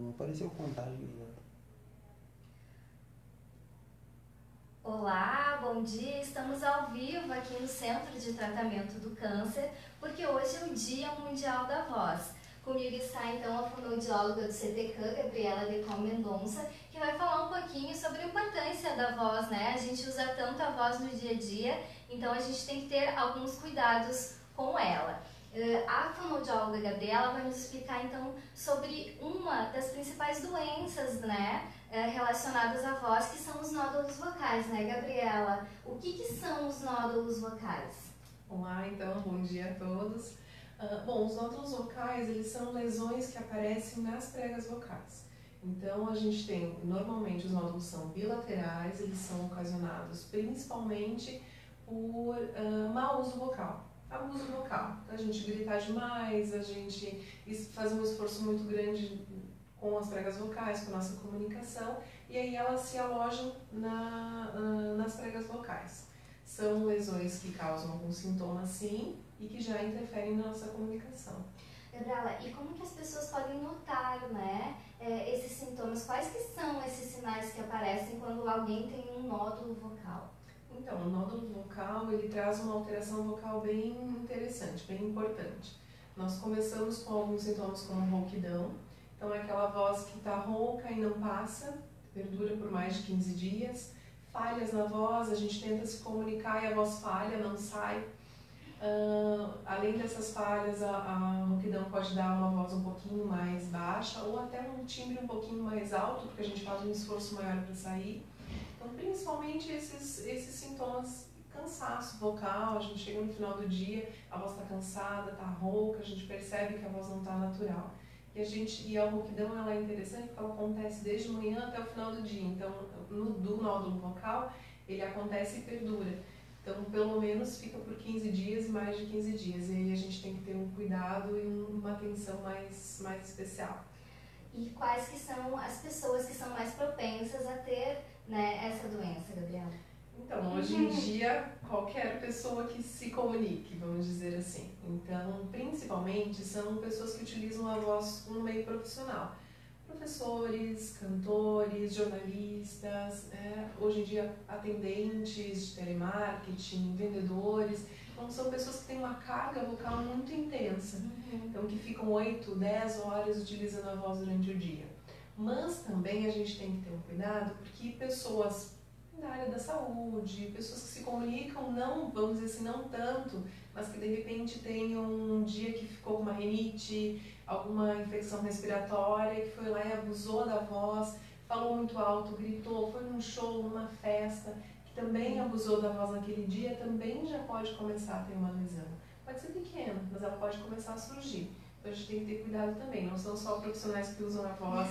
não apareceu contagem nem nada. Olá, bom dia. Estamos ao vivo aqui no Centro de Tratamento do Câncer, porque hoje é o Dia Mundial da Voz. Comigo está então a fonoaudióloga do CTCAM, Gabriela Decol Mendonça, que vai falar um pouquinho sobre a importância da voz, né? A gente usa tanto a voz no dia a dia, então a gente tem que ter alguns cuidados com ela. A fonoaudióloga Gabriela vai nos explicar então sobre uma das principais doenças, né, relacionadas à voz, que são os nódulos vocais, né, Gabriela? O que são os nódulos vocais? Olá, então, bom dia a todos. Bom, os nódulos vocais, eles são lesões que aparecem nas pregas vocais. Então, a gente tem, normalmente, os nódulos são bilaterais, eles são ocasionados principalmente por mau uso vocal, abuso vocal. A gente gritar demais, a gente fazer um esforço muito grande com as pregas vocais, com a nossa comunicação, e aí elas se alojam nas pregas vocais. São lesões que causam alguns sintomas, sim, e que já interferem na nossa comunicação. Gabriela, e como que as pessoas podem notar, né, esses sintomas? Quais que são esses sinais que aparecem quando alguém tem um nódulo vocal? Então, o nódulo vocal, ele traz uma alteração vocal bem interessante, bem importante. Nós começamos com alguns sintomas como rouquidão. Então, é aquela voz que está rouca e não passa, perdura por mais de 15 dias. Falhas na voz, a gente tenta se comunicar e a voz falha, não sai. Além dessas falhas, a rouquidão pode dar uma voz um pouquinho mais baixa ou até um timbre um pouquinho mais alto, porque a gente faz um esforço maior para sair. Então, principalmente esses sintomas, cansaço vocal, a gente chega no final do dia, a voz está cansada, está rouca, a gente percebe que a voz não está natural. E a rouquidão, ela é interessante porque ela acontece desde manhã até o final do dia. Então, do nódulo vocal, ele acontece e perdura. Então, pelo menos fica por 15 dias e mais de 15 dias. E aí a gente tem que ter um cuidado e uma atenção mais especial. E quais que são as pessoas que são mais propensas a ter, né, essa doença, Gabriela? Então, hoje em dia, qualquer pessoa que se comunique, vamos dizer assim. Então, principalmente, são pessoas que utilizam a voz no meio profissional. Professores, cantores, jornalistas, hoje em dia atendentes de telemarketing, vendedores. Então, são pessoas que têm uma carga vocal muito intensa. Então, que ficam 8, 10 horas utilizando a voz durante o dia. Mas também a gente tem que ter um cuidado, porque pessoas na área da saúde, pessoas que se comunicam, não, vamos dizer assim, não tanto, mas que de repente tem um dia que ficou com uma rinite, alguma infecção respiratória, que foi lá e abusou da voz, falou muito alto, gritou, foi num show, numa festa, que também abusou da voz naquele dia, também já pode começar a ter uma lesão. Pode ser pequena, mas ela pode começar a surgir. Então a gente tem que ter cuidado também, não são só profissionais que usam a voz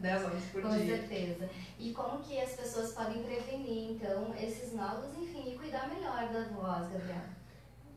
10 horas por dia. Com certeza. E como que as pessoas podem prevenir, então, esses nódulos, enfim, e cuidar melhor da voz, Gabriela?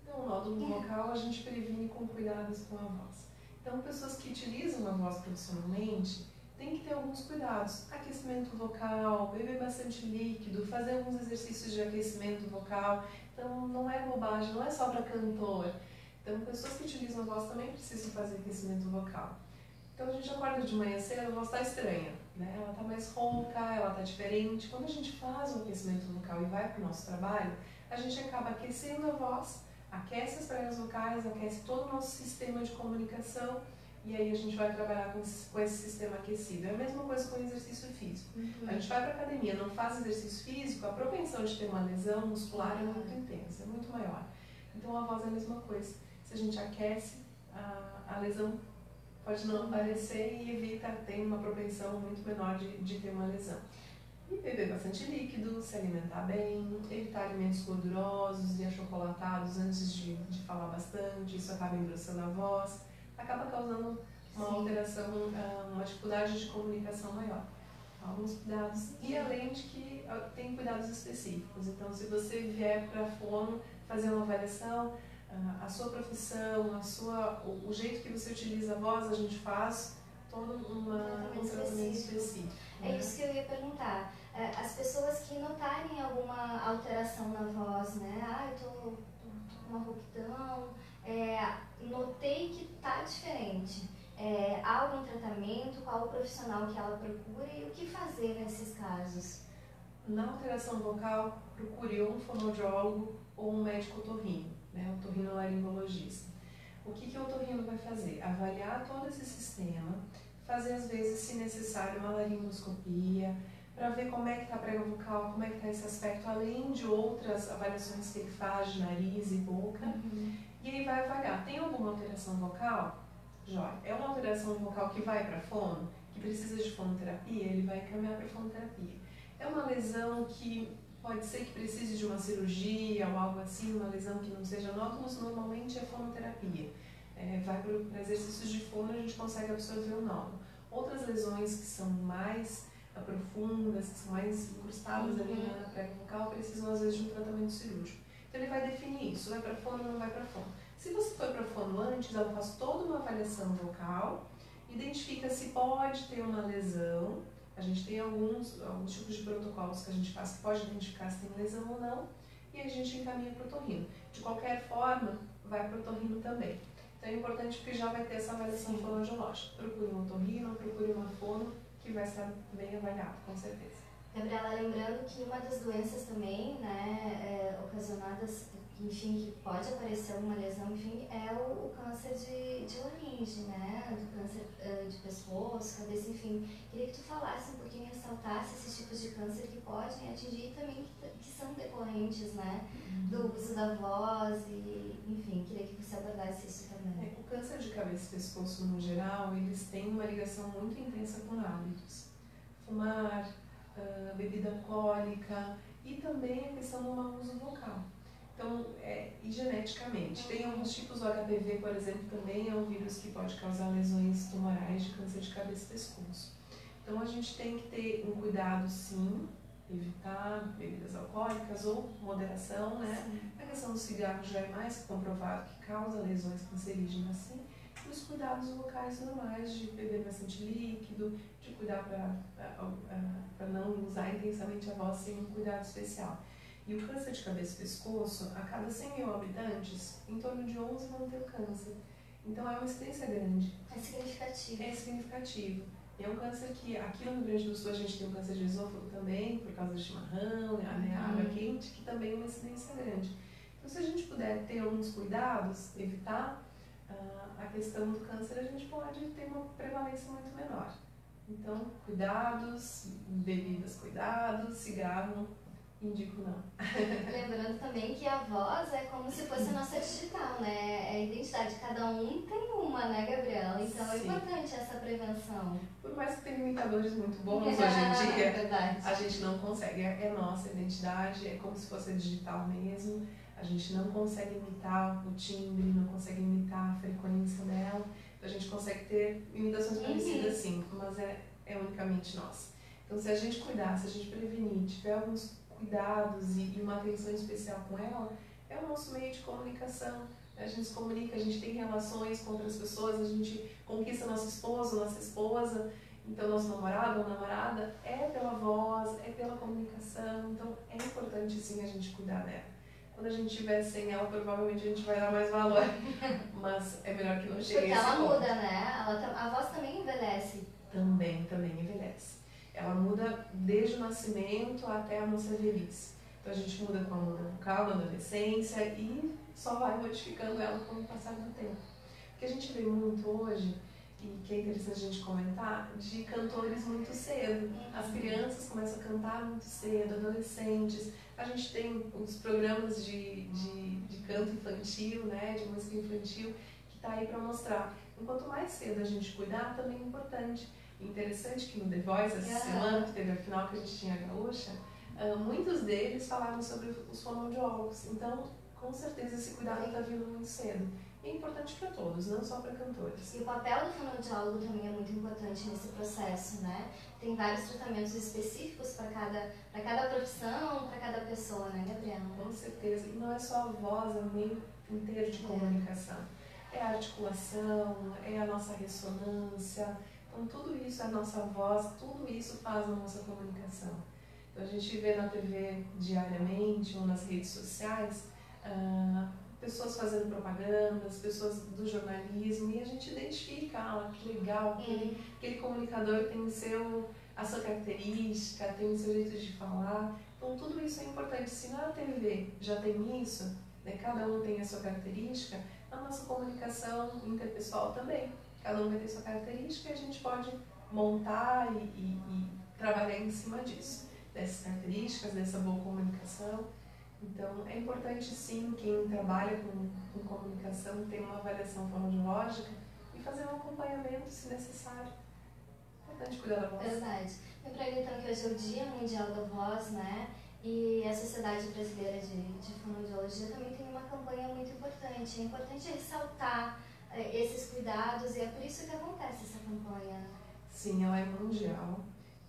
Então, o nódulo vocal a gente previne com cuidados com a voz. Então, pessoas que utilizam a voz profissionalmente têm que ter alguns cuidados. Aquecimento vocal, beber bastante líquido, fazer alguns exercícios de aquecimento vocal. Então, não é bobagem, não é só para cantor. Então, pessoas que utilizam a voz também precisam fazer aquecimento vocal. Então, a gente acorda de manhã cedo, a voz está estranha, né? Ela está mais rouca, ela está diferente. Quando a gente faz o aquecimento vocal e vai para o nosso trabalho, a gente acaba aquecendo a voz, aquece as pregas vocais, aquece todo o nosso sistema de comunicação e aí a gente vai trabalhar com esse sistema aquecido. É a mesma coisa com o exercício físico. A gente vai para a academia, não faz exercício físico, a propensão de ter uma lesão muscular é muito intensa, é muito maior. Então, a voz é a mesma coisa. Se a gente aquece, a lesão pode não aparecer e evita, tem uma propensão muito menor de ter uma lesão. E beber bastante líquido, se alimentar bem, evitar alimentos gordurosos e achocolatados antes de falar bastante, isso acaba engrossando a voz, acaba causando uma alteração, uma dificuldade de comunicação maior. Alguns cuidados. E além de que tem cuidados específicos. Então, se você vier para a fono fazer uma avaliação, a sua profissão, o jeito que você utiliza a voz, a gente faz todo um tratamento específico. É isso que eu ia perguntar. As pessoas que notarem alguma alteração na voz, né? Eu tô com uma rouquidão, notei que tá diferente. Há algum tratamento? Qual o profissional que ela procura e o que fazer nesses casos? Na alteração vocal, procure ou um fonoaudiólogo ou um médico otorrino, né, otorrinolaringologista. O que o otorrino vai fazer? Avaliar todo esse sistema, fazer às vezes, se necessário, uma laringoscopia, para ver como é que está a prega vocal, como é que está esse aspecto, além de outras avaliações que ele faz de nariz e boca. E aí vai avaliar, tem alguma alteração vocal? Jóia. É uma alteração vocal que vai para fono, que precisa de fonoterapia, ele vai encaminhar para fonoterapia. É uma lesão que pode ser que precise de uma cirurgia ou algo assim, uma lesão que não seja nódulos, normalmente é fonoterapia. Vai para exercícios de fono, a gente consegue absorver o nódulo. Outras lesões que são mais profundas, que são mais incrustadas ali na prega vocal, precisam às vezes de um tratamento cirúrgico. Então ele vai definir isso, vai para fono ou não vai para fono. Se você foi para fono antes, ela faz toda uma avaliação vocal, identifica se pode ter uma lesão. A gente tem alguns tipos de protocolos que a gente faz que pode identificar se tem lesão ou não, e a gente encaminha para o otorrino. De qualquer forma, vai para o otorrino também. Então é importante porque já vai ter essa avaliação fonoaudiológica. Procure um otorrino, procure uma fono, que vai estar bem avaliado, com certeza. Gabriela, lembrando que uma das doenças também, né, ocasionadas, enfim, que pode aparecer uma lesão, enfim, é o câncer de laringe, né, do câncer de pescoço, cabeça, enfim. Queria que tu falasse um pouquinho, ressaltasse esses tipos de câncer que podem atingir e também que são decorrentes, né, do uso da voz e, enfim, queria que você abordasse isso também. O câncer de cabeça e pescoço, no geral, eles têm uma ligação muito intensa com hábitos. Fumar, bebida alcoólica e também a questão do mau uso vocal. Então, e geneticamente. Tem alguns tipos, o HPV, por exemplo, também é um vírus que pode causar lesões tumorais de câncer de cabeça e pescoço. Então, a gente tem que ter um cuidado, sim, evitar bebidas alcoólicas ou moderação, né? Sim. A questão do cigarro já é mais comprovado que causa lesões cancerígenas, sim. E os cuidados vocais normais de beber bastante líquido, de cuidar para não usar intensamente a voz sem um cuidado especial. E o câncer de cabeça e pescoço, a cada 100 mil habitantes, em torno de 11 vão ter o câncer. Então é uma incidência grande. É significativo. É significativo. É um câncer que, aqui no Rio Grande do Sul, a gente tem um câncer de esôfago também, por causa do chimarrão, a água quente, que também é uma incidência grande. Então, se a gente puder ter alguns cuidados, evitar a questão do câncer, a gente pode ter uma prevalência muito menor. Então, cuidados, bebidas, cuidados, cigarro, indico não. Lembrando também que a voz é como se fosse a nossa digital, né? É a identidade, cada um tem uma, né, Gabriela? Então é importante essa prevenção. Por mais que tenha imitadores muito bons hoje em dia, a gente não consegue. É nossa identidade, é como se fosse digital mesmo. A gente não consegue imitar o timbre, não consegue imitar a frequência dela. A gente consegue ter imitações parecidas, sim, mas é unicamente nossa. Então, se a gente cuidar, se a gente prevenir, tiver alguns cuidados e uma atenção especial com ela, é o nosso meio de comunicação. A gente se comunica, a gente tem relações com outras pessoas, a gente conquista nosso esposo, nossa esposa, então nosso namorado ou namorada, é pela voz, é pela comunicação, então é importante sim a gente cuidar dela. Quando a gente estiver sem ela, provavelmente a gente vai dar mais valor, mas é melhor que não chegue. Porque ela muda, né? A voz também envelhece. Também envelhece. Ela muda desde o nascimento até a nossa velhice. Então a gente muda com a muda vocal na adolescência e só vai modificando ela com o passar do tempo. O que a gente vê muito hoje, e que é interessante a gente comentar, de cantores muito cedo. As crianças começam a cantar muito cedo, adolescentes. A gente tem os programas de canto infantil, né, de música infantil, que está aí para mostrar. Enquanto mais cedo a gente cuidar, também é importante. Interessante que no The Voice, essa semana, que teve a final que a gente tinha a gaúcha, muitos deles falaram sobre os fonoaudiólogos. Então, com certeza, esse cuidado está vindo muito cedo. E é importante para todos, não só para cantores. E o papel do fonoaudiólogo também é muito importante nesse processo, né? Tem vários tratamentos específicos para cada profissão, para cada pessoa, né, Gabriela? Com certeza. E não é só a voz, é o meio inteiro de comunicação. É a articulação, é a nossa ressonância. Então, tudo isso, a nossa voz, tudo isso faz a nossa comunicação. Então, a gente vê na TV diariamente ou nas redes sociais pessoas fazendo propagandas, pessoas do jornalismo, e a gente identifica, que legal, aquele comunicador tem a sua característica, tem o seu jeito de falar. Então tudo isso é importante. Se na TV já tem isso, né, cada um tem a sua característica, na nossa comunicação interpessoal também. Cada um vai ter sua característica e a gente pode montar e trabalhar em cima disso, dessas características, dessa boa comunicação. Então, é importante sim, quem trabalha com comunicação ter uma avaliação fonoaudiológica e fazer um acompanhamento se necessário. É importante cuidar da voz. Verdade. Lembrando então que hoje é o Dia Mundial da Voz, né? E a Sociedade Brasileira de Fonoaudiologia também tem uma campanha muito importante. É importante ressaltar esses cuidados e é por isso que acontece essa campanha. Sim, ela é mundial.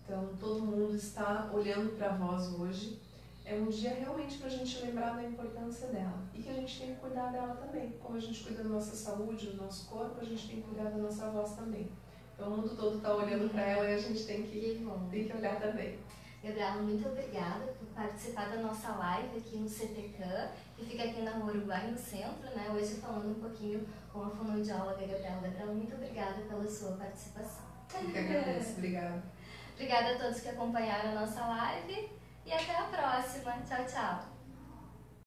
Então, todo mundo está olhando para a voz hoje. É um dia realmente para a gente lembrar da importância dela e que a gente tem que cuidar dela também. Como a gente cuida da nossa saúde, do nosso corpo, a gente tem que cuidar da nossa voz também. Então, o mundo todo está olhando para ela e a gente tem que olhar também. Gabriela, muito obrigada por participar da nossa live aqui no CTCAN, que fica aqui na Rua Uruguai, no centro, né? Hoje falando um pouquinho com a fonoaudióloga Gabriela. Gabriela, muito obrigada pela sua participação. Eu que agradeço, obrigada. Obrigada a todos que acompanharam a nossa live e até a próxima. Tchau, tchau.